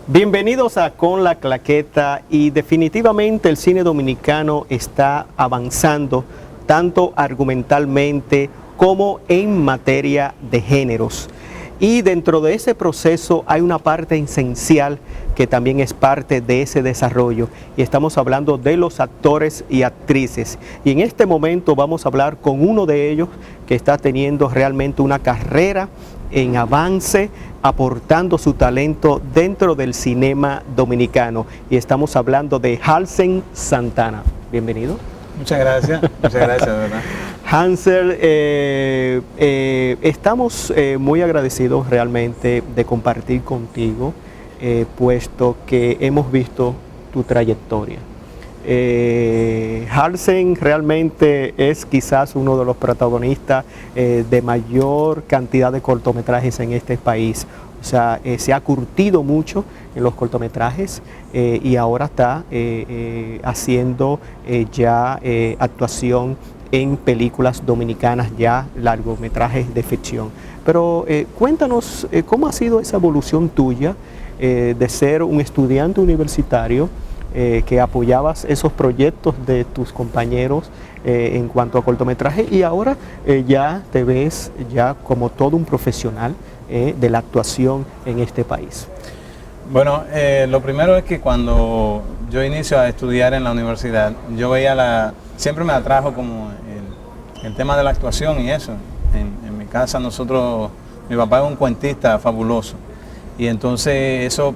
Bienvenidos a Con la Claqueta, y definitivamente el cine dominicano está avanzando tanto argumentalmente como en materia de géneros. Y dentro de ese proceso hay una parte esencial que también es parte de ese desarrollo, y estamos hablando de los actores y actrices. Y en este momento vamos a hablar con uno de ellos que está teniendo realmente una carrera en avance, aportando su talento dentro del cinema dominicano. Y estamos hablando de Hansel Santana. Bienvenido. Muchas gracias, de verdad. Hansel, estamos muy agradecidos realmente de compartir contigo, puesto que hemos visto tu trayectoria. Hansel realmente es quizás uno de los protagonistas de mayor cantidad de cortometrajes en este país. O sea, se ha curtido mucho en los cortometrajes y ahora está haciendo ya actuación en películas dominicanas, ya largometrajes de ficción. Pero cuéntanos cómo ha sido esa evolución tuya de ser un estudiante universitario que apoyabas esos proyectos de tus compañeros en cuanto a cortometraje, y ahora ya te ves ya como todo un profesional de la actuación en este país. Bueno, lo primero es que cuando yo inicio a estudiar en la universidad, yo veía siempre me atrajo como el tema de la actuación y eso. En mi casa mi papá es un cuentista fabuloso, y entonces eso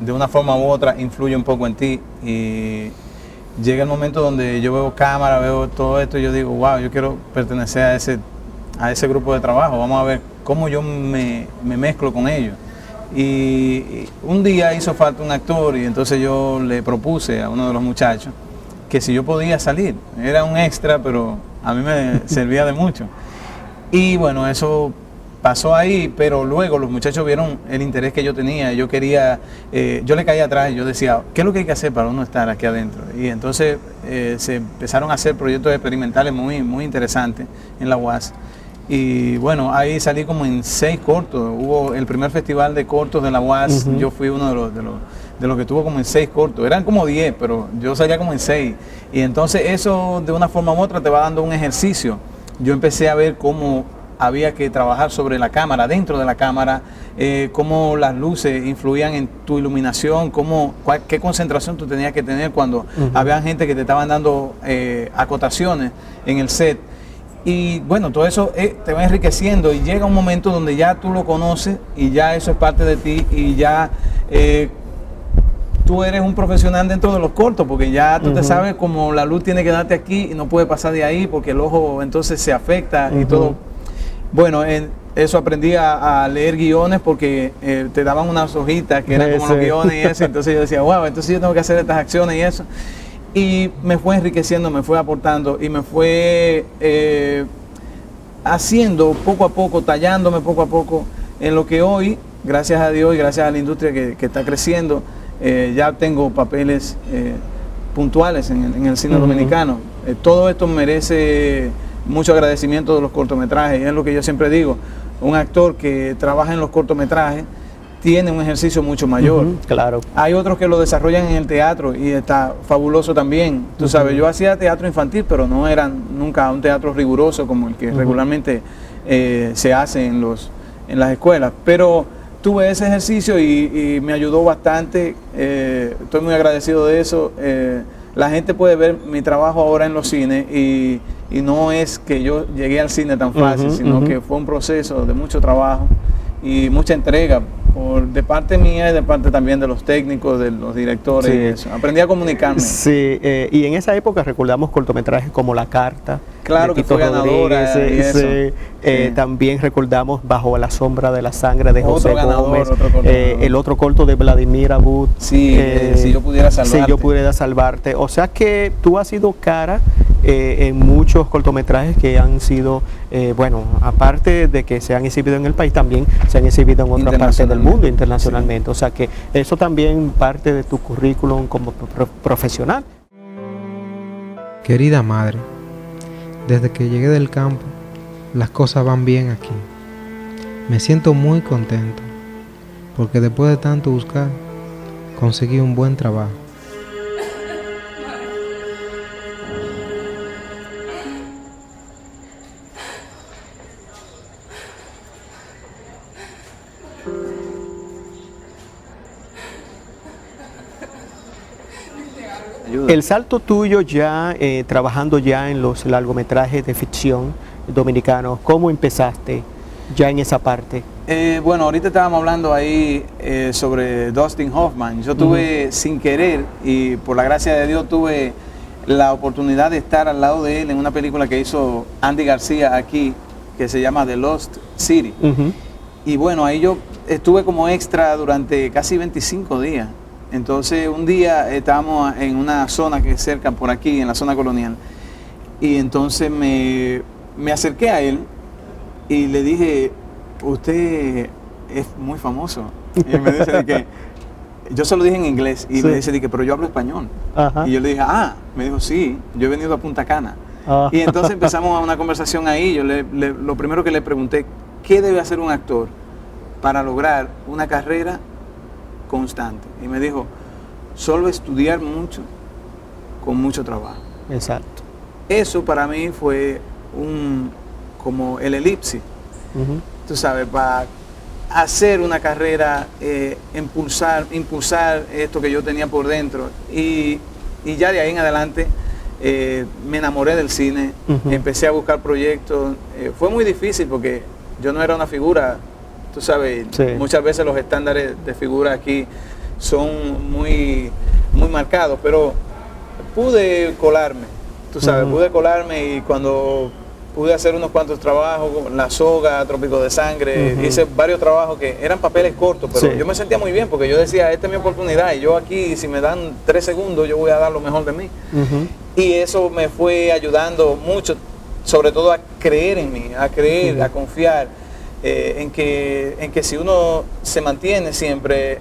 de una forma u otra influye un poco en ti, y llega el momento donde yo veo cámara, veo todo esto y yo digo, wow, yo quiero pertenecer a ese grupo de trabajo, vamos a ver cómo yo me mezclo con ellos. Y un día hizo falta un actor, y entonces yo le propuse a uno de los muchachos que si yo podía salir. Era un extra, pero a mí me servía de mucho. Y bueno, eso pasó ahí, pero luego los muchachos vieron el interés que yo tenía. Yo quería, yo le caía atrás y yo decía, ¿qué es lo que hay que hacer para uno estar aquí adentro? Y entonces se empezaron a hacer proyectos experimentales muy, muy interesantes en la UAS. Y bueno, ahí salí como en 6 cortos. Hubo el primer festival de cortos de la UAS, yo fui uno de los que tuvo como en 6 cortos. Eran como 10, pero yo salía como en 6. Y entonces eso de una forma u otra te va dando un ejercicio. Yo empecé a ver cómo había que trabajar sobre la cámara, dentro de la cámara, cómo las luces influían en tu iluminación, qué concentración tú tenías que tener cuando había gente que te estaban dando acotaciones en el set. Y bueno, todo eso te va enriqueciendo, y llega un momento donde ya tú lo conoces y ya eso es parte de ti, y ya tú eres un profesional dentro de los cortos, porque ya tú te sabes cómo la luz tiene que darte aquí y no puede pasar de ahí porque el ojo entonces se afecta y todo. Bueno, eso aprendí a leer guiones, porque te daban unas hojitas que eran como los guiones y eso. Entonces yo decía, wow, entonces yo tengo que hacer estas acciones y eso. Y me fue enriqueciendo, me fue aportando y me fue haciendo poco a poco, tallándome poco a poco en lo que hoy, gracias a Dios y gracias a la industria que está creciendo, ya tengo papeles puntuales en el cine dominicano. Todo esto merece mucho agradecimiento de los cortometrajes, y es lo que yo siempre digo, un actor que trabaja en los cortometrajes tiene un ejercicio mucho mayor. Claro. Hay otros que lo desarrollan en el teatro y está fabuloso también. Tú sabes, yo hacía teatro infantil, pero no era nunca un teatro riguroso como el que regularmente se hace en las escuelas. Pero tuve ese ejercicio y me ayudó bastante. Estoy muy agradecido de eso. La gente puede ver mi trabajo ahora en los cines, y no es que yo llegué al cine tan fácil, sino que fue un proceso de mucho trabajo y mucha entrega de parte mía y de parte también de los técnicos, de los directores. Sí. Y eso. Aprendí a comunicarme. Sí, y en esa época recordamos cortometrajes como La Carta. Claro, que fue ganadora. También recordamos Bajo la sombra de la sangre de José Gómez. El otro corto de Vladimir Abud. Sí, Si yo pudiera salvarte. Si yo pudiera salvarte. O sea que tú has sido cara en muchos cortometrajes que han sido, bueno, aparte de que se han exhibido en el país, también se han exhibido en otras partes del mundo internacionalmente. O sea que eso también parte de tu currículum como profesional. Querida madre, desde que llegué del campo, las cosas van bien aquí. Me siento muy contento, porque después de tanto buscar, conseguí un buen trabajo. El salto tuyo ya trabajando ya en los largometrajes de ficción dominicanos, ¿cómo empezaste ya en esa parte? Bueno, ahorita estábamos hablando ahí sobre Dustin Hoffman. Yo tuve sin querer y por la gracia de Dios tuve la oportunidad de estar al lado de él en una película que hizo Andy García aquí, que se llama The Lost City. Y bueno, ahí yo estuve como extra durante casi 25 días. Entonces un día estábamos en una zona que es cerca por aquí, en la zona colonial, y entonces me acerqué a él y le dije, usted es muy famoso. Y él me dice de que, yo se lo dije en inglés, y me dice de que, pero yo hablo español. Y yo le dije, me dijo, sí, yo he venido a Punta Cana. Y entonces empezamos una conversación ahí. Yo lo primero que le pregunté, ¿qué debe hacer un actor para lograr una carrera constante? Y me dijo, solo estudiar mucho con mucho trabajo. Exacto. Eso para mí fue como el elipsis. Tú sabes, para hacer una carrera, impulsar esto que yo tenía por dentro. Y ya de ahí en adelante me enamoré del cine, empecé a buscar proyectos. Fue muy difícil porque yo no era una figura. Tú sabes, muchas veces los estándares de figura aquí son muy marcados, pero pude colarme, tú sabes, pude colarme, y cuando pude hacer unos cuantos trabajos, La Soga, Trópico de Sangre, hice varios trabajos que eran papeles cortos, pero yo me sentía muy bien porque yo decía, esta es mi oportunidad y yo aquí, si me dan 3 segundos, yo voy a dar lo mejor de mí. Y eso me fue ayudando mucho, sobre todo a creer en mí, a confiar. En que si uno se mantiene siempre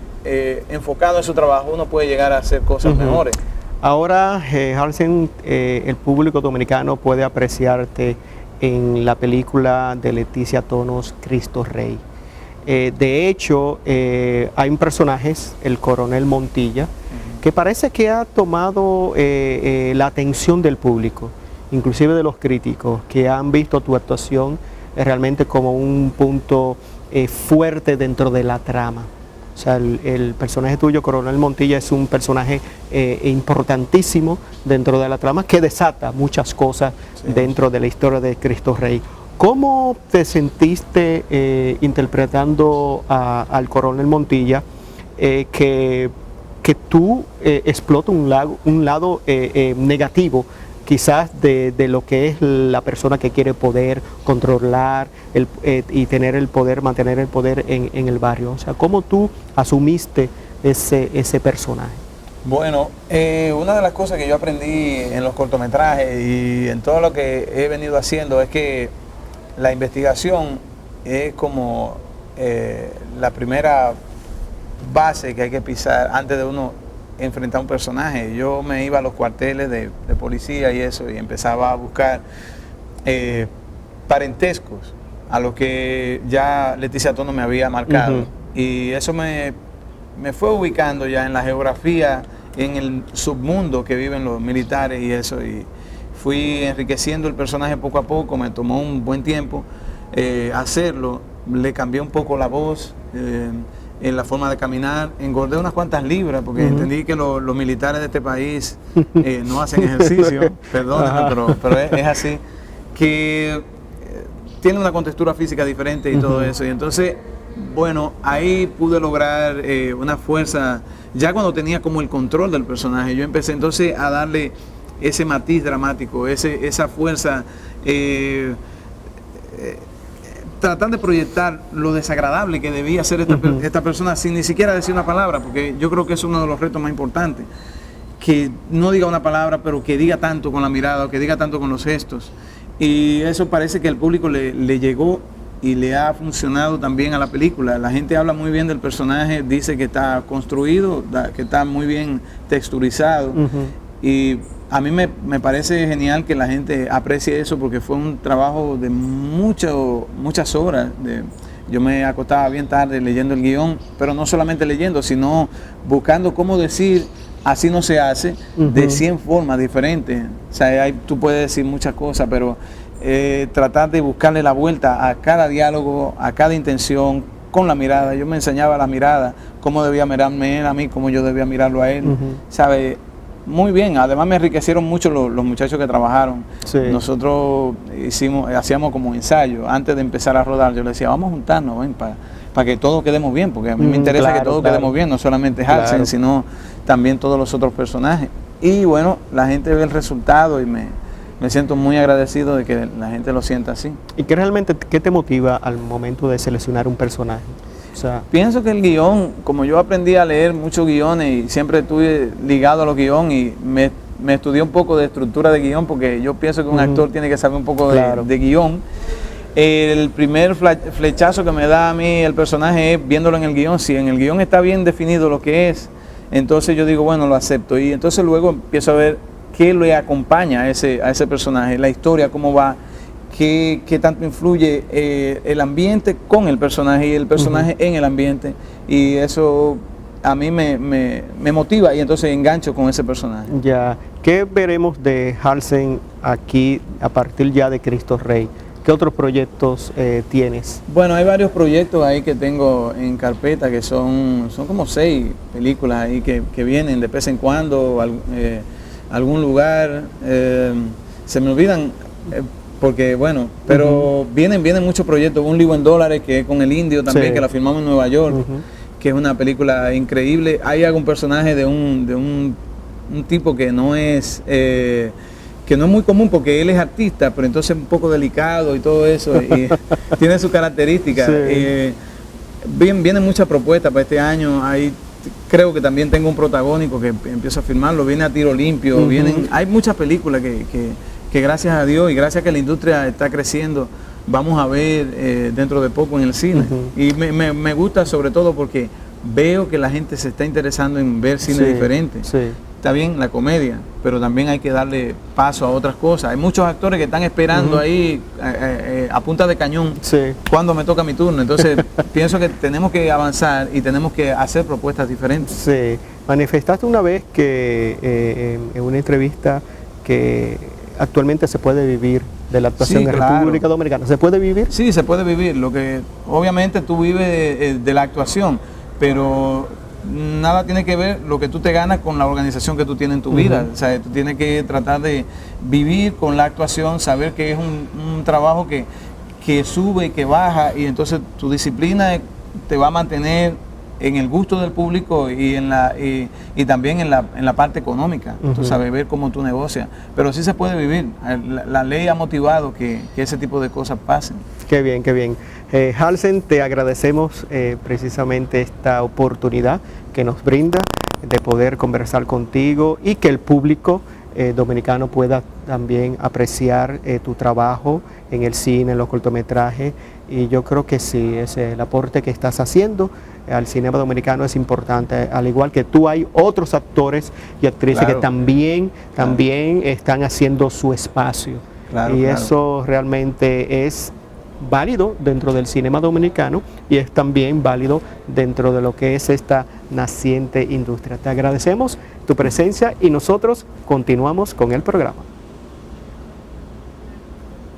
enfocado en su trabajo, uno puede llegar a hacer cosas mejores. Ahora, Halsen, el público dominicano puede apreciarte en la película de Leticia Tonos, Cristo Rey. De hecho, hay un personaje, el coronel Montilla, que parece que ha tomado la atención del público, inclusive de los críticos, que han visto tu actuación realmente como un punto fuerte dentro de la trama. O sea, el personaje tuyo, Coronel Montilla, es un personaje importantísimo dentro de la trama que desata muchas cosas dentro de la historia de Cristo Rey. ¿Cómo te sentiste interpretando al Coronel Montilla, que tú explotas un lado negativo, quizás de lo que es la persona que quiere poder controlar y tener el poder, mantener el poder en el barrio? O sea, ¿cómo tú asumiste ese personaje? Bueno, una de las cosas que yo aprendí en los cortometrajes y en todo lo que he venido haciendo es que la investigación es como la primera base que hay que pisar antes de uno enfrentar a un personaje. Yo me iba a los cuarteles de policía y eso, y empezaba a buscar parentescos a lo que ya Leticia Tonos me había marcado. Y eso me fue ubicando ya en la geografía, en el submundo que viven los militares y eso, y fui enriqueciendo el personaje poco a poco. Me tomó un buen tiempo hacerlo, le cambié un poco la voz, en la forma de caminar, engordé unas cuantas libras porque entendí que los militares de este país no hacen ejercicio, perdónenme, pero es así, que tiene una contextura física diferente y todo eso. Y entonces, bueno, ahí pude lograr una fuerza, ya cuando tenía como el control del personaje, yo empecé entonces a darle ese matiz dramático, esa fuerza, tratar de proyectar lo desagradable que debía ser esta persona sin ni siquiera decir una palabra, porque yo creo que es uno de los retos más importantes, que no diga una palabra, pero que diga tanto con la mirada, o que diga tanto con los gestos. Y eso parece que al público le llegó y le ha funcionado también a la película. La gente habla muy bien del personaje, dice que está construido, que está muy bien texturizado. Y a mí me parece genial que la gente aprecie eso, porque fue un trabajo de muchas horas yo me acostaba bien tarde leyendo el guión, pero no solamente leyendo, sino buscando cómo decir, así no se hace, de 100 formas diferentes. O sea, tú puedes decir muchas cosas, pero tratar de buscarle la vuelta a cada diálogo, a cada intención, con la mirada. Yo me enseñaba la mirada, cómo debía mirarme él a mí, cómo yo debía mirarlo a él, ¿sabe? Muy bien, además me enriquecieron mucho los muchachos que trabajaron. Sí. Nosotros hacíamos como ensayo, antes de empezar a rodar, yo le decía, vamos a juntarnos, ven, para que todos quedemos bien, porque a mí me interesa que todos quedemos bien, no solamente Halsen, sino también todos los otros personajes. Y bueno, la gente ve el resultado y me siento muy agradecido de que la gente lo sienta así. ¿Y qué te motiva al momento de seleccionar un personaje? O sea, pienso que el guión, como yo aprendí a leer muchos guiones y siempre estuve ligado a los guiones y me estudié un poco de estructura de guión, porque yo pienso que un actor tiene que saber un poco de guión. El primer flechazo que me da a mí el personaje es viéndolo en el guión. Si en el guión está bien definido lo que es, entonces yo digo, bueno, lo acepto. Y entonces luego empiezo a ver qué le acompaña a ese personaje, la historia, cómo va, qué tanto influye el ambiente con el personaje y el personaje en el ambiente. Y eso a mí me motiva y entonces engancho con ese personaje. Ya, ¿qué veremos de Halsen aquí a partir ya de Cristo Rey? ¿Qué otros proyectos tienes? Bueno, hay varios proyectos ahí que tengo en carpeta, que son como 6 películas ahí que vienen de vez en cuando, algún lugar, se me olvidan, porque bueno, pero vienen muchos proyectos. Un Lío en Dólares, que es con el Indio también, que la filmamos en Nueva York, que es una película increíble. Hay algún personaje de un tipo que no es muy común, porque él es artista, pero entonces es un poco delicado y todo eso, y tiene sus características. Vienen muchas propuestas para este año. Creo que también tengo un protagónico que empiezo a filmarlo, viene a tiro limpio, hay muchas películas que gracias a Dios y gracias a que la industria está creciendo, vamos a ver dentro de poco en el cine. Y me gusta sobre todo porque veo que la gente se está interesando en ver cine diferente. Está bien la comedia, pero también hay que darle paso a otras cosas. Hay muchos actores que están esperando ahí a punta de cañón cuando me toca mi turno. Entonces pienso que tenemos que avanzar y tenemos que hacer propuestas diferentes. Sí, manifestaste una vez que en una entrevista que actualmente se puede vivir de la actuación en República Dominicana. ¿Se puede vivir? Sí, se puede vivir. Lo que obviamente tú vives de la actuación, pero nada tiene que ver lo que tú te ganas con la organización que tú tienes en tu vida. O sea, tú tienes que tratar de vivir con la actuación, saber que es un trabajo que sube y que baja, y entonces tu disciplina te va a mantener en el gusto del público y también en la parte económica. Tú sabes, ver cómo tú negocias. Pero sí se puede vivir. La ley ha motivado que ese tipo de cosas pasen. Qué bien, qué bien. Halsen, te agradecemos precisamente esta oportunidad que nos brinda de poder conversar contigo y que el público dominicano pueda también apreciar tu trabajo en el cine, en los cortometrajes, y yo creo que sí, el aporte que estás haciendo al cinema dominicano es importante. Al igual que tú, hay otros actores y actrices que también están haciendo su espacio, y eso realmente es válido dentro del cinema dominicano y es también válido dentro de lo que es esta naciente industria. Te agradecemos tu presencia y nosotros continuamos con el programa.